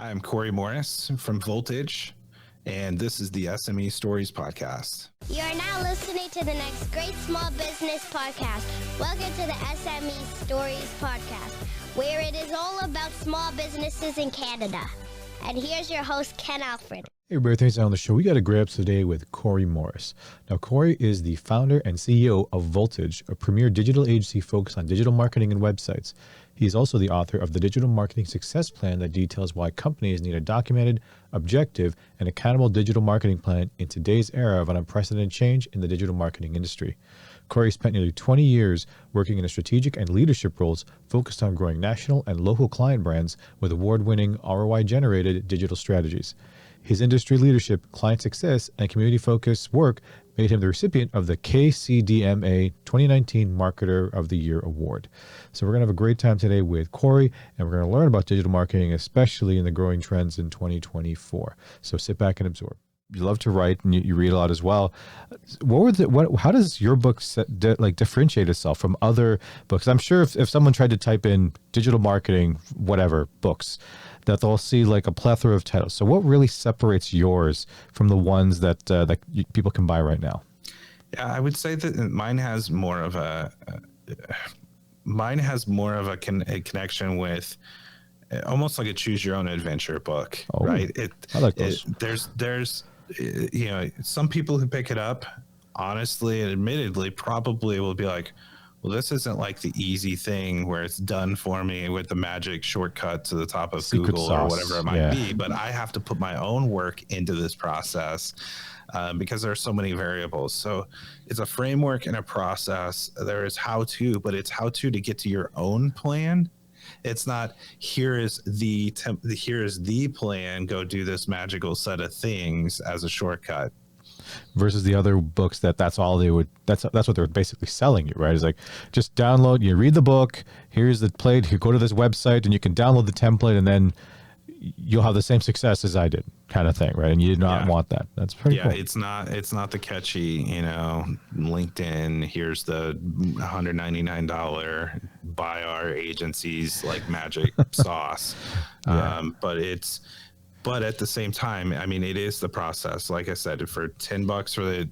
I'm Corey Morris from Voltage, and this is the S.M.E Stories Podcast. You are now listening to the next great small business podcast. Welcome to the S.M.E Stories Podcast, where it is all about small businesses in Canada. And here's your host, Ken Alfred. Hey, everybody, thanks for on the show. We got a great episode today with Corey Morris. Now, Corey is the founder and CEO of Voltage, a premier digital agency focused on digital marketing and websites. He is also the author of the Digital Marketing Success Plan that details why companies need a documented, objective, and accountable digital marketing plan in today's era of an unprecedented change in the digital marketing industry. Corey spent nearly 20 years working in strategic and leadership roles focused on growing national and local client brands with award-winning ROI-generated digital strategies. His industry leadership, client success, and community-focused work made him the recipient of the KCDMA 2019 Marketer of the Year Award. So we're going to have a great time today with Corey, and we're going to learn about digital marketing, especially in the growing trends in 2024. So sit back and absorb. You love to write, and you read a lot as well. How does your book differentiate itself from other books? I'm sure if someone tried to type in digital marketing, whatever, books, that they'll see like a plethora of titles. So what really separates yours from the ones that people can buy right now? Yeah, I would say that mine has more of a connection with almost like a choose your own adventure book, right? I like those. There's some people who pick it up, honestly and admittedly, probably will be like, well, this isn't like the easy thing where it's done for me with the magic shortcut to the top of Secret Google sauce. Or whatever it might be, but I have to put my own work into this process because there are so many variables. So it's a framework and a process. There is how-to, but it's how-to to get to your own plan. It's not here is the plan, go do this magical set of things as a shortcut. Versus the other books that's all they would, that's what they're basically selling you, right? It's like, just download, you read the book, here's the plate, you go to this website and you can download the template and then you'll have the same success as I did, kind of thing, right? And you did not want that. That's pretty cool. It's not the catchy, LinkedIn, here's the $199 buy our agency's like magic sauce. But at the same time, I mean, it is the process. Like I said, for $10 for the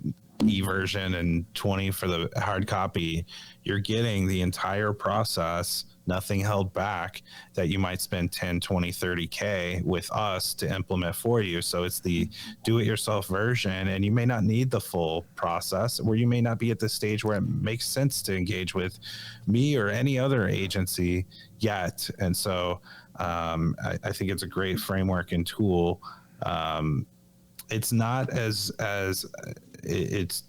e-version and $20 for the hard copy, you're getting the entire process, nothing held back, that you might spend 10, 20, 30K with us to implement for you. So it's the do-it-yourself version, and you may not need the full process, or you may not be at the stage where it makes sense to engage with me or any other agency yet. And so I think it's a great framework and tool. It's not it's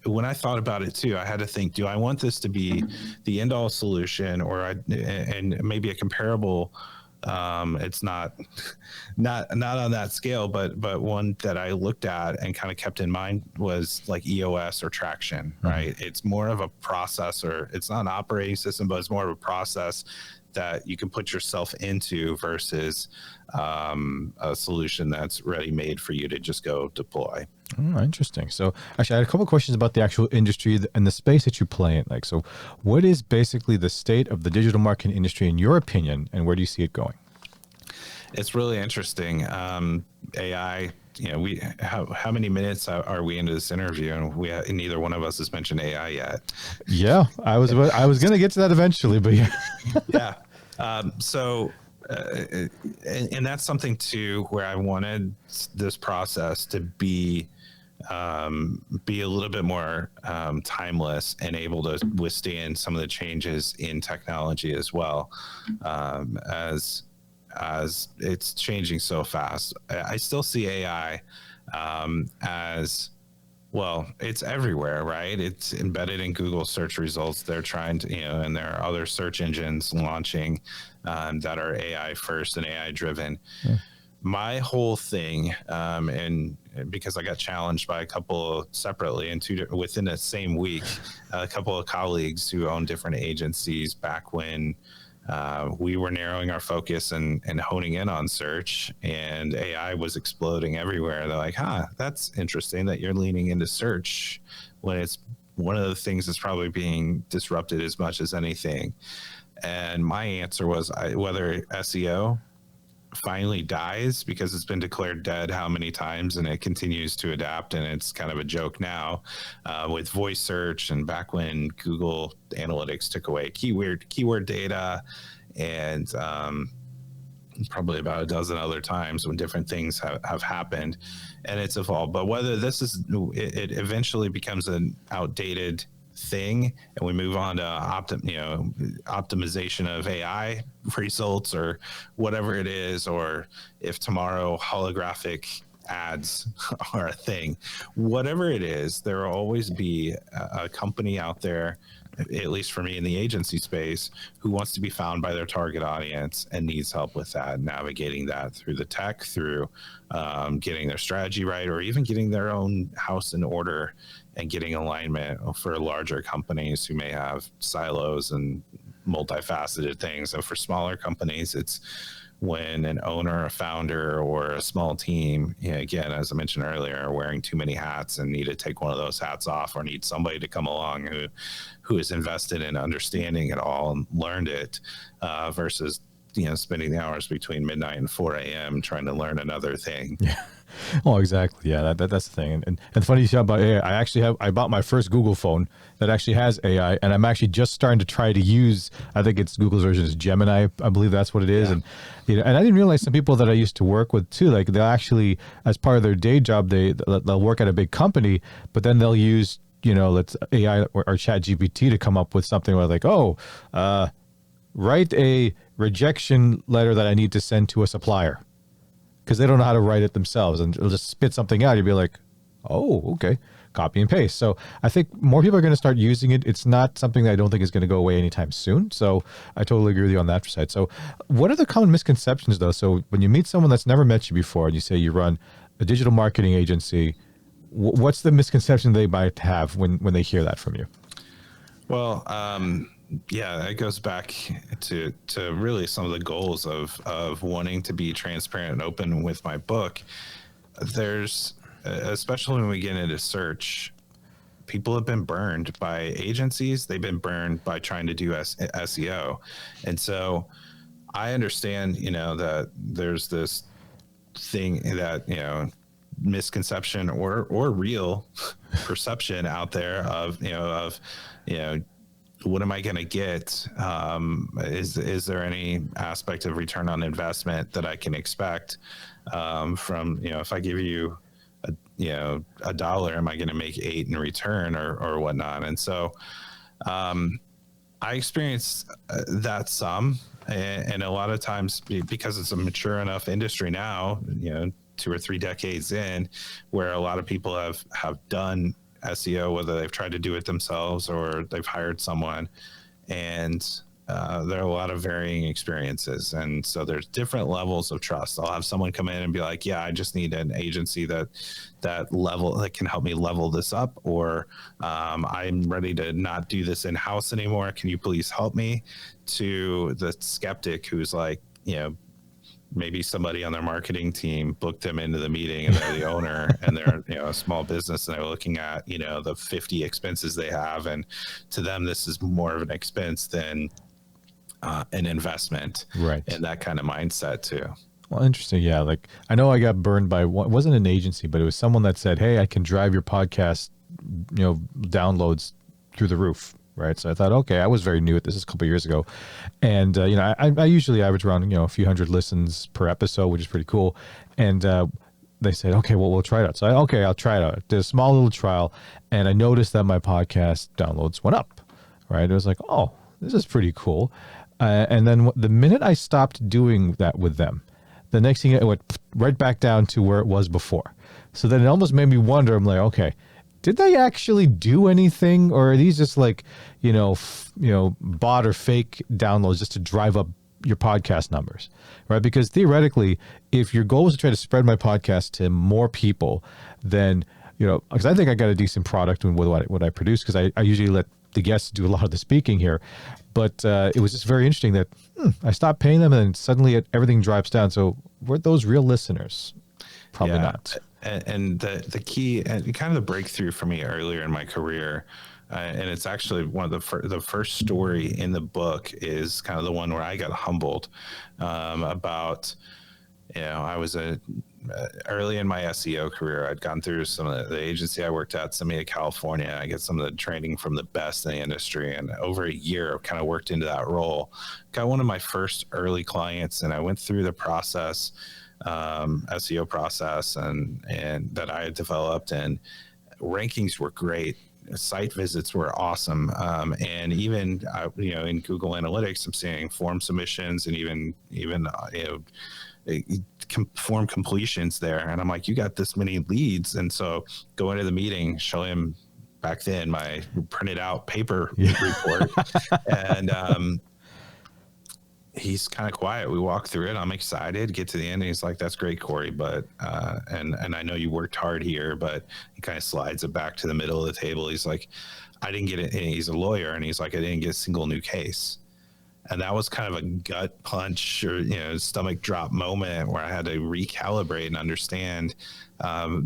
when I thought about it too, I had to think, do I want this to be the end all solution, and maybe a comparable, it's not on that scale, but one that I looked at and kind of kept in mind was like EOS or Traction, right? It's more of a processor. It's not an operating system, but it's more of a process that you can put yourself into versus a solution that's ready made for you to just go deploy. Interesting. So actually, I had a couple of questions about the actual industry and the space that you play in. Like, so what is basically the state of the digital marketing industry in your opinion, and where do you see it going? It's really interesting. AI, how many minutes are we into this interview, and neither one of us has mentioned AI yet. Yeah, I was going to get to that eventually, but yeah. Yeah. And that's something too, where I wanted this process to be a little bit more timeless and able to withstand some of the changes in technology as well, as it's changing so fast. I still see AI as, well, it's everywhere, right? It's embedded in Google search results. They're trying to, and there are other search engines launching that are AI first and AI driven. Yeah. My whole thing, and because I got challenged by a couple separately and within the same week, a couple of colleagues who own different agencies back when we were narrowing our focus and honing in on search, and AI was exploding everywhere. They're like, that's interesting that you're leaning into search when it's one of the things that's probably being disrupted as much as anything. And my answer was whether SEO finally dies because it's been declared dead how many times, and it continues to adapt, and it's kind of a joke now with voice search, and back when Google Analytics took away keyword data, and probably about a dozen other times when different things have happened, and it's evolved. But whether this is, it eventually becomes an outdated thing and we move on to optimization of AI results or whatever it is, or if tomorrow holographic ads are a thing, whatever it is, there will always be a company out there, at least for me in the agency space, who wants to be found by their target audience and needs help with that, navigating that through the tech, through getting their strategy right, or even getting their own house in order and getting alignment for larger companies who may have silos and multifaceted things. And for smaller companies, it's when an owner, a founder, or a small team, again, as I mentioned earlier, are wearing too many hats and need to take one of those hats off, or need somebody to come along who is invested in understanding it all and learned it, versus spending the hours between midnight and 4 a.m. trying to learn another thing. Yeah. Oh, exactly. Yeah, that's the thing. And the funny thing about AI, I bought my first Google phone that actually has AI, and I'm actually just starting to try to use, I think it's Google's version is Gemini, I believe that's what it is. Yeah. And and I didn't realize some people that I used to work with too, like they'll actually, as part of their day job, they'll work at a big company, but then they'll use let's AI or Chat GPT to come up with something where like, write a rejection letter that I need to send to a supplier, because they don't know how to write it themselves, and it'll just spit something out. You'll be like, oh, okay, copy and paste. So I think more people are going to start using it. It's not something that I don't think is going to go away anytime soon. So I totally agree with you on that side. So what are the common misconceptions though? So when you meet someone that's never met you before and you say you run a digital marketing agency, what's the misconception they might have when they hear that from you? Well, yeah, it goes back to really some of the goals of wanting to be transparent and open with my book. There's, especially when we get into search, people have been burned by agencies. They've been burned by trying to do SEO. And so I understand, that there's this thing that, misconception or real perception out there of what am I going to get? Is there any aspect of return on investment that I can expect from, if I give you a dollar, am I going to make $8 in return or whatnot? And so I experienced that some, and a lot of times because it's a mature enough industry now, 2 or 3 decades in, where a lot of people have done SEO, whether they've tried to do it themselves or they've hired someone, and there are a lot of varying experiences. And so there's different levels of trust. I'll have someone come in and be like, yeah, I just need an agency that can help me level this up, or I'm ready to not do this in-house anymore. Can you please help me? To the skeptic who's like, maybe somebody on their marketing team booked them into the meeting and they're the owner and they're, a small business, and they're looking at, the 50 expenses they have. And to them, this is more of an expense than an investment. Right. And that kind of mindset too. Well, interesting. Yeah. Like I know I got burned by it wasn't an agency, but it was someone that said, hey, I can drive your podcast, downloads through the roof. Right. So I thought, okay, I was very new at this. Is a couple of years ago. And, I usually average around, a few hundred listens per episode, which is pretty cool. And they said, okay, well, we'll try it out. So I'll try it out. Did a small little trial, and I noticed that my podcast downloads went up. Right. It was like, oh, this is pretty cool. And then the minute I stopped doing that with them, the next thing it went right back down to where it was before. So then it almost made me wonder, I'm like, okay, did they actually do anything, or are these just like, bot or fake downloads just to drive up your podcast numbers, right? Because theoretically, if your goal is to try to spread my podcast to more people, then, because I think I got a decent product with what I produce, because I usually let the guests do a lot of the speaking here. But it was just very interesting that I stopped paying them, and then suddenly everything drops down. So were those real listeners? Probably not. And the key and kind of the breakthrough for me earlier in my career, and it's actually one of the first story in the book is kind of the one where I got humbled about I was early in my SEO career. I'd gone through some of the agency I worked at, S.M.E, California. I get some of the training from the best in the industry, and over a year, I kind of worked into that role. Got one of my first early clients, and I went through the process, SEO process, and that I had developed, and rankings were great. Site visits were awesome, and even in Google Analytics, I'm seeing form submissions and even form completions there. And I'm like, you got this many leads. And so go into the meeting, show him back then my printed out paper report. And he's kind of quiet. We walk through it. I'm excited, get to the end. And he's like, that's great, Corey. But, and I know you worked hard here, but he kind of slides it back to the middle of the table. He's like, I didn't get it. And he's a lawyer. And he's like, I didn't get a single new case. And that was kind of a gut punch or, stomach drop moment where I had to recalibrate and understand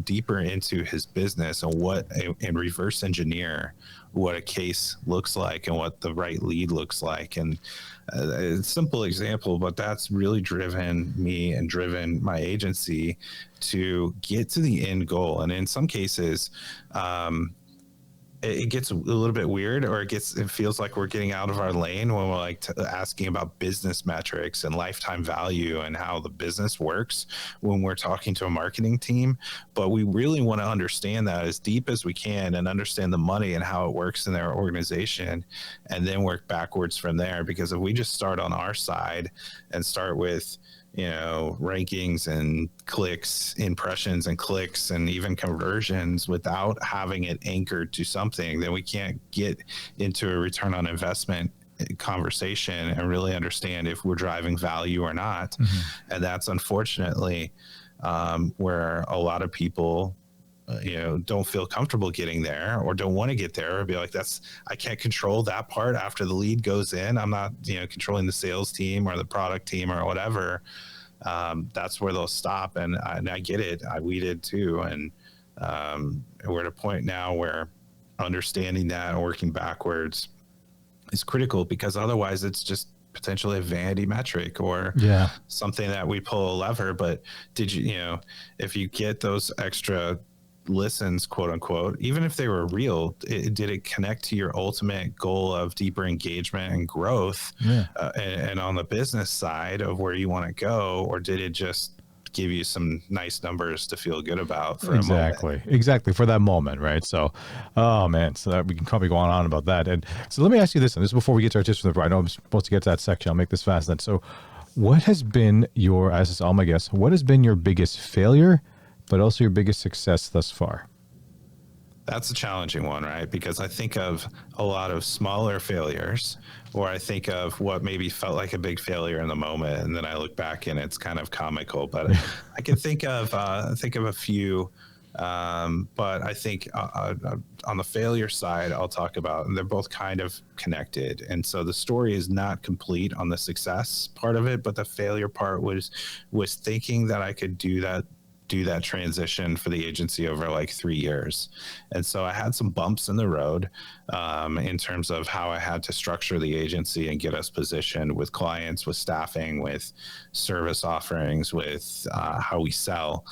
deeper into his business and reverse engineer what a case looks like and what the right lead looks like. And a simple example, but that's really driven me and driven my agency to get to the end goal. And in some cases, it gets a little bit weird, or it feels like we're getting out of our lane when we're like asking about business metrics and lifetime value and how the business works when we're talking to a marketing team. But we really want to understand that as deep as we can and understand the money and how it works in their organization, and then work backwards from there. Because if we just start on our side and start with rankings and clicks, impressions and clicks, and even conversions without having it anchored to something, then we can't get into a return on investment conversation and really understand if we're driving value or not. Mm-hmm. And that's unfortunately where a lot of people don't feel comfortable getting there, or don't want to get there, or be like, I can't control that part after the lead goes in. I'm not, controlling the sales team or the product team or whatever. That's where they'll stop. And I get it. We did too. And we're at a point now where understanding that and working backwards is critical, because otherwise it's just potentially a vanity metric or something that we pull a lever. But if you get those extra listens, quote unquote, even if they were real, did it connect to your ultimate goal of deeper engagement and growth, and on the business side of where you want to go, or did it just give you some nice numbers to feel good about for a moment? Exactly, for that moment, right? So, oh man, so that we can probably go on about that. And so let me ask you this, and this is before we get to our tips from the pro. I know I'm supposed to get to that section. I'll make this fast then. So what has been as is all my guess, what has been your biggest failure, but also your biggest success thus far? That's a challenging one, right? Because I think of a lot of smaller failures, or I think of what maybe felt like a big failure in the moment, and then I look back and it's kind of comical. But I can think of a few. But I think on the failure side, I'll talk about, and they're both kind of connected. And so the story is not complete on the success part of it, but the failure part was thinking that I could do that transition for the agency over like 3 years. And so I had some bumps in the road in terms of how I had to structure the agency and get us positioned with clients, with staffing, with service offerings, with how we sell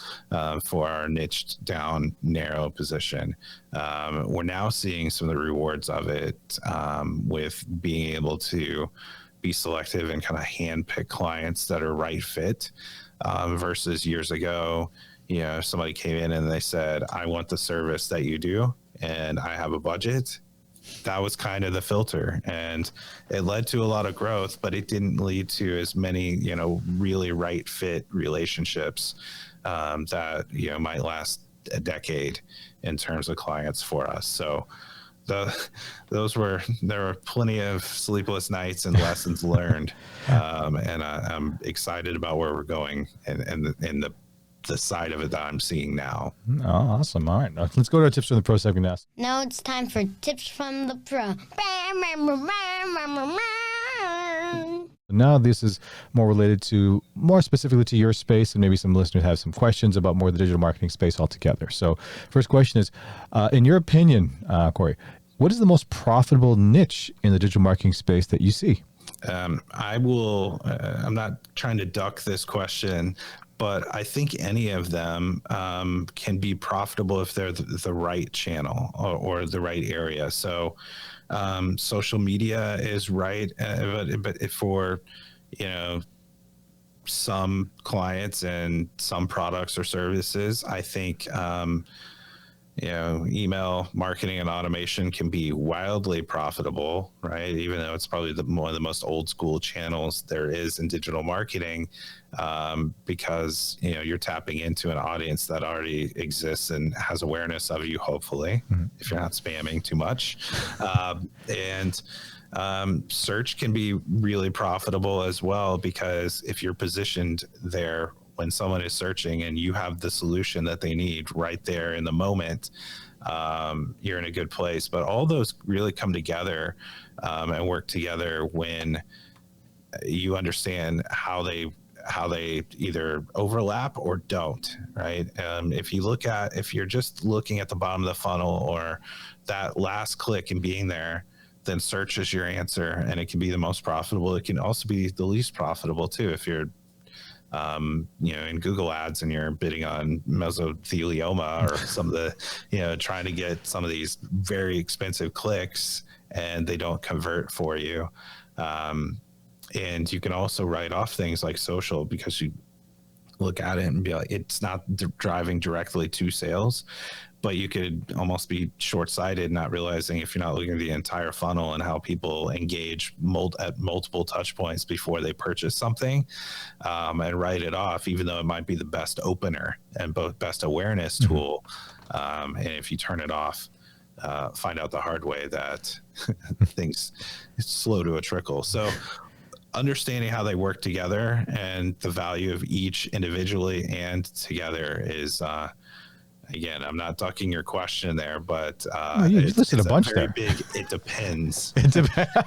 for our niched down narrow position. We're now seeing some of the rewards of it with being able to be selective and kind of handpick clients that are right fit versus years ago. Somebody came in and they said, I want the service that you do, and I have a budget. That was kind of the filter, and it led to a lot of growth, but it didn't lead to as many, really right fit relationships that, might last a decade in terms of clients for us. So there were plenty of sleepless nights and lessons learned. And I'm excited about where we're going and the side of it that I'm seeing now. Oh, awesome. All right. Now, let's go to our tips from the pro segment now. Now it's time for tips from the pro. Now this is more specifically to your space, and maybe some listeners have some questions about more of the digital marketing space altogether. So first question is, in your opinion, Corey, what is the most profitable niche in the digital marketing space that you see? I'm not trying to duck this question, but I think any of them can be profitable if they're the right channel or the right area. So social media is right, but if for, you know, some clients and some products or services, I think you know, email marketing and automation can be wildly profitable, right? Even though it's probably one of the most old school channels there is in digital marketing, because, you know, you're tapping into an audience that already exists and has awareness of you, hopefully, if you're not spamming too much. Search can be really profitable as well, because if you're positioned there when someone is searching and you have the solution that they need right there in the moment, you're in a good place. But all those really come together and work together when you understand how they either overlap or don't, right? If you're just looking at the bottom of the funnel or that last click and being there, then search is your answer, and it can be the most profitable. It can also be the least profitable too. If you're you know, in Google ads and you're bidding on mesothelioma or some of the, you know, trying to get some of these very expensive clicks and they don't convert for you. And you can also write off things like social, because you look at it and be like, it's not driving directly to sales, but you could almost be short-sighted, not realizing, if you're not looking at the entire funnel and how people engage at multiple touch points before they purchase something, and write it off, even though it might be the best opener and best awareness tool. And if you turn it off, find out the hard way that things slow to a trickle. So understanding how they work together and the value of each individually and together is, again, I'm not ducking your question there, but you listed a bunch very there. Big. It depends.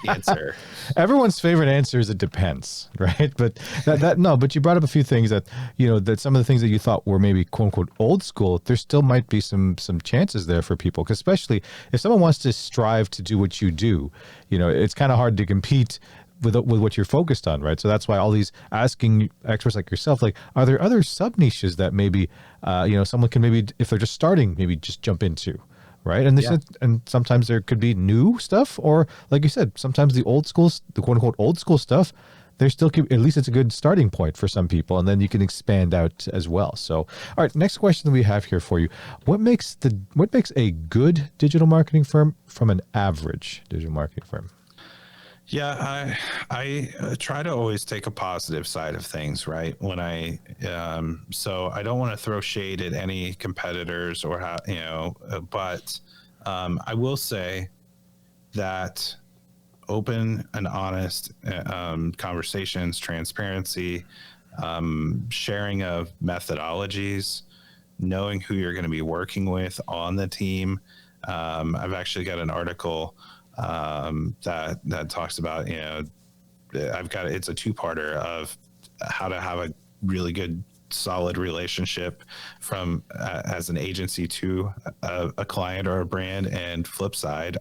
Answer. Everyone's favorite answer is it depends, right? But but you brought up a few things that, you know, that some of the things that you thought were maybe quote unquote old school, there still might be some chances there for people, because especially if someone wants to strive to do what you do, you know, it's kind of hard to compete with what you're focused on, right? So that's why all these asking experts like yourself, like, are there other sub niches that maybe, you know, someone can maybe, if they're just starting, maybe just jump into, right? And and sometimes there could be new stuff, or like you said, sometimes the old school, the quote unquote old school stuff, there still could, at least it's a good starting point for some people, and then you can expand out as well. So, all right, next question that we have here for you: what makes a good digital marketing firm from an average digital marketing firm? Yeah, I try to always take a positive side of things, right? When so I don't want to throw shade at any competitors or how, you know, but I will say that open and honest conversations, transparency, sharing of methodologies, knowing who you're going to be working with on the team. I've actually got an article that talks about, you know, it's a two-parter of how to have a really good solid relationship from as an agency to a client or a brand, and flip side,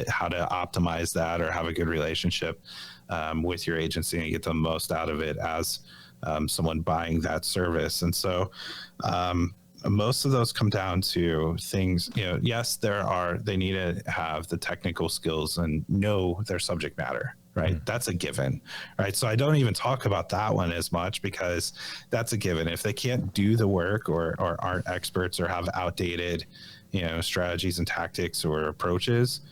how to optimize that or have a good relationship with your agency and get the most out of it as someone buying that service. And so most of those come down to things, you know, yes, they need to have the technical skills and know their subject matter, right? That's a given, right? So I don't even talk about that one as much, because that's a given. If they can't do the work or aren't experts or have outdated, you know, strategies and tactics or approaches,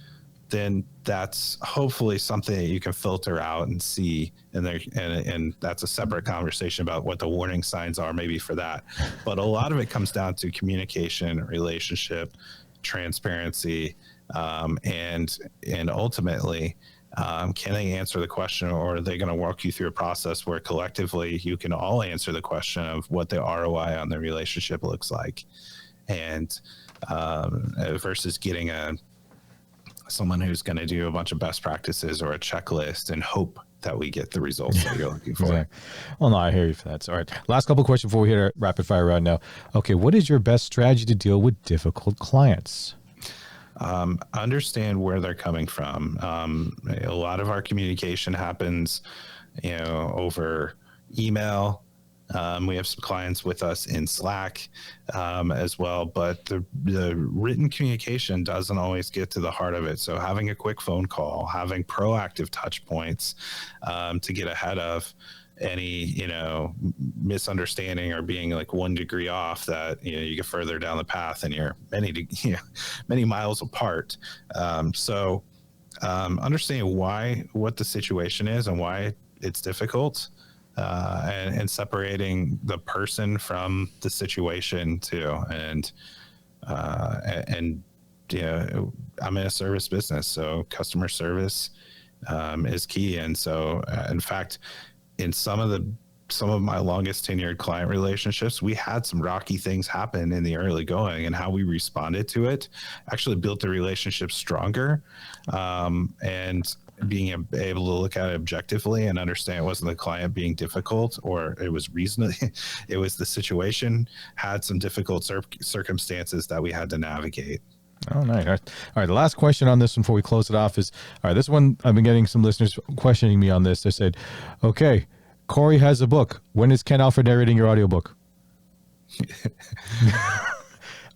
then that's hopefully something that you can filter out and see. And that's a separate conversation about what the warning signs are maybe for that. But a lot of it comes down to communication, relationship, transparency, and ultimately, can they answer the question, or are they going to walk you through a process where collectively you can all answer the question of what the ROI on the relationship looks like, and versus getting someone who's going to do a bunch of best practices or a checklist and hope that we get the results that you're looking for. Exactly. Well, no, I hear you for that. So, all right. Last couple of questions before we hit our rapid fire round now. Okay. What is your best strategy to deal with difficult clients? Understand where they're coming from. A lot of our communication happens, you know, over email, We have some clients with us in Slack as well, but the written communication doesn't always get to the heart of it. So having a quick phone call, having proactive touch points to get ahead of any misunderstanding or being like 1 degree off, that you get further down the path and you're many miles apart. Understanding what the situation is and why it's difficult, and separating the person from the situation too. And I'm in a service business, so customer service is key. And so, in fact, in some of my longest tenured client relationships, we had some rocky things happen in the early going, and how we responded to it actually built the relationship stronger. And being able to look at it objectively and understand it wasn't the client being difficult, or it was reasonably, it was the situation had some difficult circumstances that we had to navigate. Oh, nice. All right. The last question on this before we close it off is, all right, this one, I've been getting some listeners questioning me on this. They said, okay, Corey has a book. When is Ken Alfred narrating your audiobook?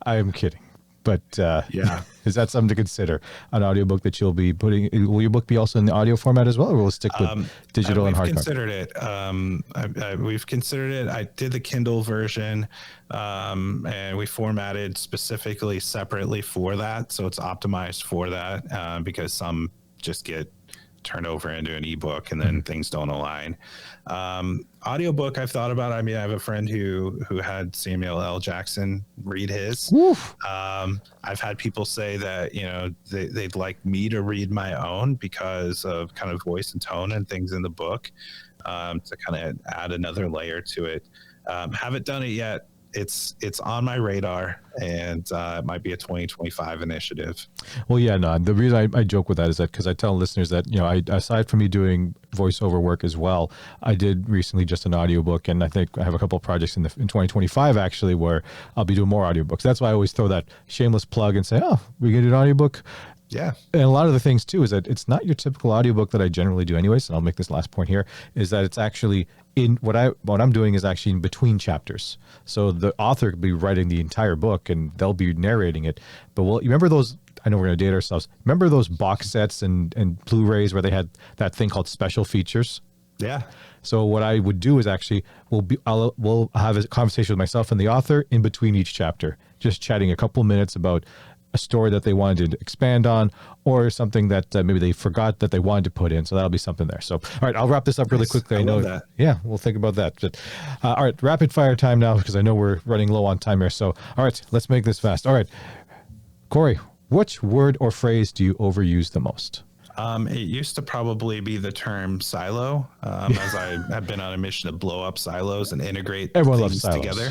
I am kidding. But yeah, is that something to consider? An audiobook that you'll be putting? Will your book be also in the audio format as well, or will it stick with digital and hardcover? We've considered it. We've considered it. I did the Kindle version, and we formatted specifically separately for that, so it's optimized for that, because some just get turned over into an ebook and then things don't align. Audiobook I've thought about. I mean, I have a friend who had Samuel L. Jackson read his. I've had people say that they'd like me to read my own because of kind of voice and tone and things in the book, to kind of add another layer to it. Haven't done it yet. It's on my radar, and it might be a 2025 initiative. Well, yeah, no, the reason I joke with that is that because I tell listeners that, aside from me doing voiceover work as well, I did recently just an audiobook, and I think I have a couple of projects in 2025 actually where I'll be doing more audiobooks. That's why I always throw that shameless plug and say, oh, we're going to do an audiobook. Yeah. And a lot of the things too is that it's not your typical audiobook that I generally do anyways. And I'll make this last point here, is that it's actually in what I'm doing is actually in between chapters. So the author could be writing the entire book and they'll be narrating it. But you remember those, I know we're going to date ourselves. Remember those box sets and Blu-rays where they had that thing called special features? Yeah. So what I would do is actually we'll have a conversation with myself and the author in between each chapter, just chatting a couple minutes about a story that they wanted to expand on, or something that maybe they forgot that they wanted to put in. So that'll be something there. So, all right, I'll wrap this up really quickly. I know that. Yeah, we'll think about that. But, all right, rapid fire time now, because I know we're running low on time here. So, all right, let's make this fast. All right, Corey, which word or phrase do you overuse the most? It used to probably be the term silo, as I have been on a mission to blow up silos and integrate things together.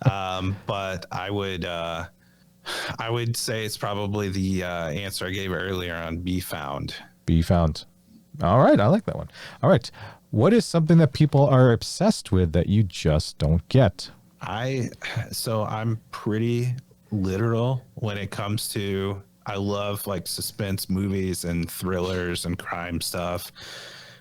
But I would say it's probably the answer I gave earlier on be found. Be found. All right. I like that one. All right. What is something that people are obsessed with that you just don't get? So I'm pretty literal when it comes to, I love like suspense movies and thrillers and crime stuff,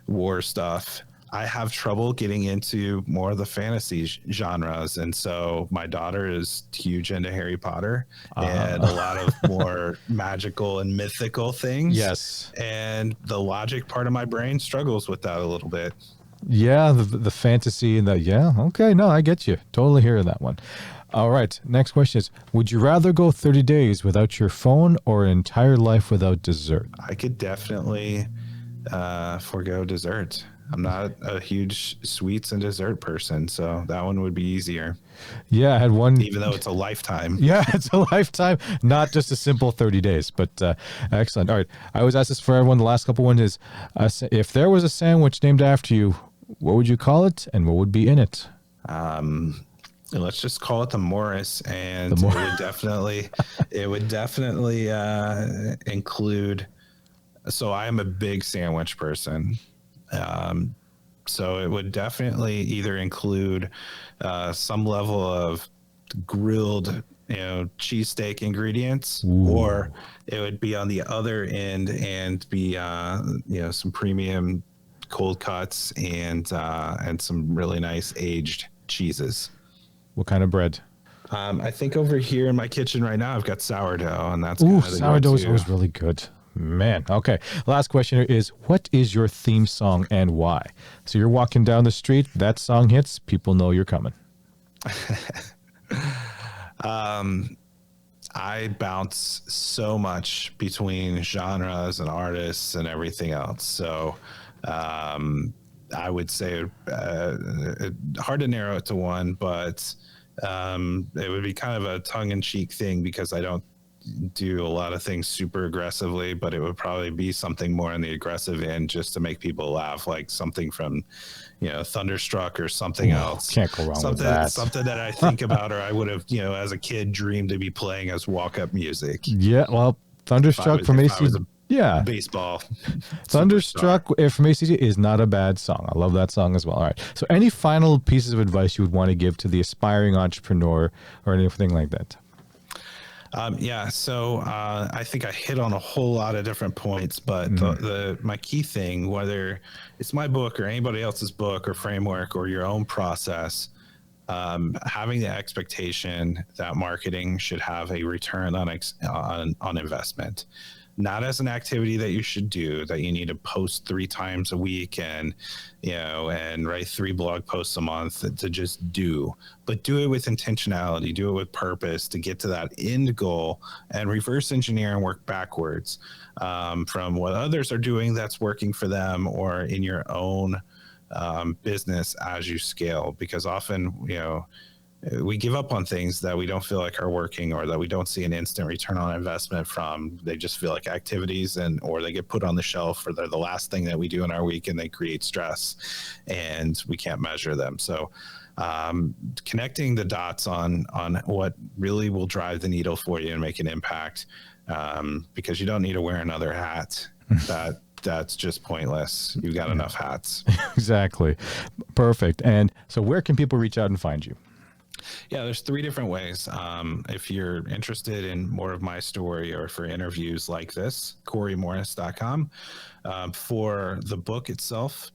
war stuff. I have trouble getting into more of the fantasy genres. And so my daughter is huge into Harry Potter and a lot of more magical and mythical things. Yes. And the logic part of my brain struggles with that a little bit. Yeah, the fantasy and yeah. Okay, no, I get you. Totally hearing that one. All right, next question is, would you rather go 30 days without your phone or an entire life without dessert? I could definitely forego dessert. I'm not a huge sweets and dessert person, so that one would be easier. Yeah, I had one. Even though it's a lifetime. Yeah, it's a lifetime, not just a simple 30 days, but excellent. All right, I always ask this for everyone. The last couple ones is, if there was a sandwich named after you, what would you call it and what would be in it? Let's just call it the Morris, and it would definitely include. So I am a big sandwich person. So it would definitely either include some level of grilled, cheesesteak ingredients, or it would be on the other end and be, some premium cold cuts and some really nice aged cheeses. What kind of bread? I think over here in my kitchen right now, I've got sourdough, and that's Ooh, kind of the sourdough is go-to. always really good. Man. Okay. Last question here is, what is your theme song and why? So you're walking down the street, that song hits, people know you're coming. I bounce so much between genres and artists and everything else. So I would say hard to narrow it to one, but it would be kind of a tongue-in-cheek thing because I don't do a lot of things super aggressively, but it would probably be something more on the aggressive end just to make people laugh, like something from, Thunderstruck or something else. Can't go wrong with that. Something that I think about, or I would have, as a kid dreamed to be playing as walk-up music. Yeah, well, Thunderstruck from AC. Yeah. Baseball. Thunderstruck from ACC is not a bad song. I love that song as well. All right. So any final pieces of advice you would want to give to the aspiring entrepreneur or anything like that? So I think I hit on a whole lot of different points, but my key thing, whether it's my book or anybody else's book or framework or your own process, having the expectation that marketing should have a return on investment, not as an activity that you should do, that you need to post 3 times a week and write 3 blog posts a month to just do, but do it with intentionality, do it with purpose to get to that end goal and reverse engineer and work backwards from what others are doing that's working for them or in your own business as you scale, because often, we give up on things that we don't feel like are working or that we don't see an instant return on investment from. They just feel like activities or they get put on the shelf or they're the last thing that we do in our week and they create stress and we can't measure them. So connecting the dots on what really will drive the needle for you and make an impact, because you don't need to wear another hat. That's just pointless. You've got enough hats. Exactly. Perfect. And so where can people reach out and find you? Yeah, there's 3 different ways. If you're interested in more of my story or for interviews like this, CoreyMorris.com. For the book itself,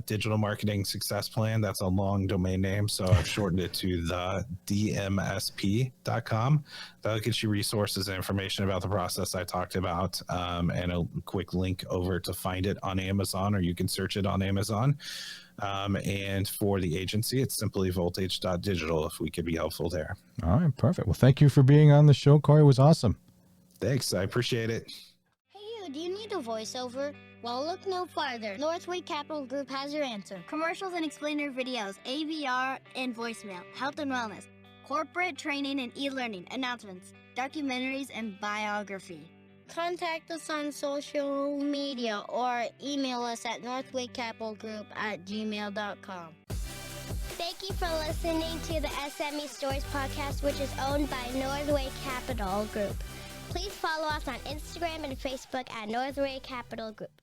Digital Marketing Success Plan, that's a long domain name, so I've shortened it to the DMSP.com. That'll get you resources and information about the process I talked about, and a quick link over to find it on Amazon, or you can search it on Amazon. And for the agency, it's simply voltage.digital, if we could be helpful there. All right, perfect. Well, thank you for being on the show, Corey. It was awesome. Thanks. I appreciate it. Hey, you, do you need a voiceover? Well, look no farther. Northway Capital Group has your answer. Commercials and explainer videos, AVR and voicemail, health and wellness, corporate training and e-learning, announcements, documentaries, and biography. Contact us on social media or email us at northwaycapitalgroup@gmail.com. Thank you for listening to the S.M.E Stories podcast, which is owned by Northway Capital Group. Please follow us on Instagram and Facebook at Northway Capital Group.